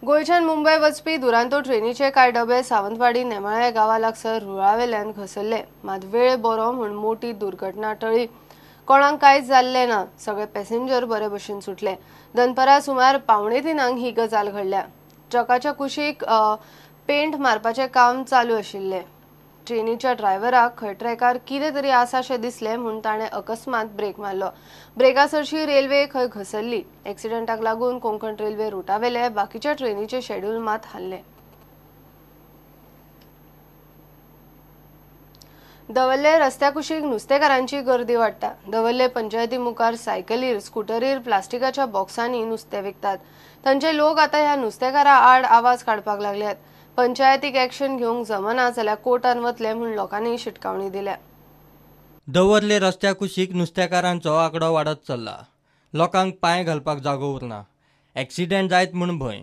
गोयच्यान मुंबय वचपी दुरांतो ट्रेनीचे कांय डबे सावंतवाडी नेमाळे गांवा लागसार रुळावेल्यान घसरले। मात वेळ बरो म्हूण मोठी दुर्घटना टळ्ळी। कोणाक कांयच जाल्लें ना। सगळे पॅसेंजर बरे भशेन सुटले। दनपारां सुमार 2:45 ही गजाल घडल्या। ट्रकाच्या कुशीक पेंट मारपाचें काम चालू आशिल्लें। ट्रेनीच्या ड्रायव्हराक खंय ट्रॅकार कितें तरी आसाशें दिसलें म्हूण ताणें अकस्मात ब्रेक मारलो। ब्रेकासरशी रेल्वे खंय घसरली। एक्सिडेंटाक लागून कोंकण रेल्वे रुटावेले बाकीच्या ट्रेनीचे शेड्यूल मात हाल्ले। दवल्ले रस्त्या कुशीक नुस्तेकारांची गर्दी वाडटा। दवल्ले पंचायती मुखार सायकलीर स्कूटरीर प्लास्टिकाच्या बॉक्सांनी नुस्तें विकतात। तांचे लोक आतां ह्या नुस्तेकारां आड आवाज काडपाक लागल्यात। पंचायतीक एक्शन घेवंक जमना जाल्यार कोर्टान वतले म्हूण लोकांनी शिटकावणी दिल्या। दवरले रस्त्या कुशीक नुस्तेकारांचो आंकडो वाडत चल्ला। लोकांक पांय घालपाक जागो उरना। एक्सिडेंट जायत म्हूण भंय।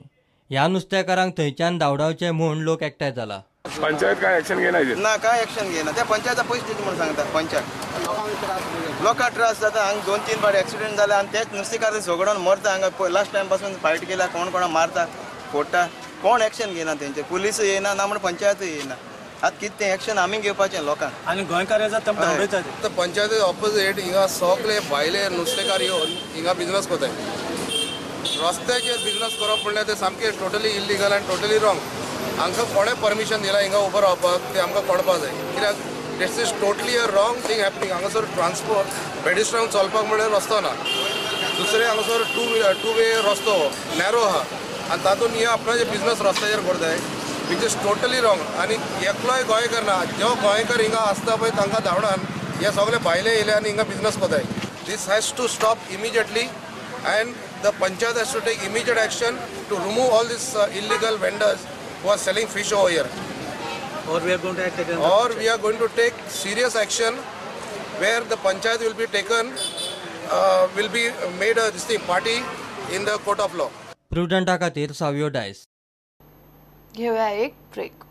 ह्या नुस्तेकारांक थंयच्यान धांवडावचे म्हूण लोक एकठांय जाला। पंचायत काय एक्शन घेना ना काय एक्शन घेना त्या पंचायता पयस दिता म्हणून सांगता। पंचायत लोकांक त्रास जाता। हांगा 2-3 फावट एक्सिडेंट जाला आनी तेच नुस्तेकार झगडून मरता। हांगा लास्ट टायम पासून फायट केला, कोण कोणा मारता फोडटा, कोण एक्शन घेना। तेंचे पुलीस येना ना म्हण पंचायत येना। आता कितें एक्शन आमी घेवपाचें लोकांक आनी गोंयकार तर पंचायत ऑपोजिट हिंगा सगळे भायले नुस्तेकार येवन हिंगा बिजनेस कोताय। रस्त्याचेर बिजनेस करप म्हणल्यार ते सामकें टोटली इलिगल आनी टोटली रॉंग। हांकां कोणें परमिशन दिला हिंगा उबो रावपाक ते आमकां कळपाक जाय। कित्याक this is totally a wrong thing happening. हांगासर ट्रान्सपोर्ट पेडिस्ट्रांक चलपाक म्हणल्यार रस्तो ना। दुसरे हांगासर टू वे रस्तो नॅरो आहा आनी तातूंत हे आपणाचे बिजनेस रस्त्याचेर करताय, विच इज टोटली रॉंग। आनी एकलोय गोंयकार ना, जो गोंयकार हिंगा आसता पळय तांकां धांवडान हे सगळे भायले येयले आनी हिंगा बिजनेस कोताय। This has to stop immediately and the panchayat has to take immediate action to remove all these illegal vendors who are selling fish over here. Or we are going to take serious action where the panchayat will be taken, will be made a party in the court of law. प्रुडंटा खातीर सावयो डायस घेऊया एक break.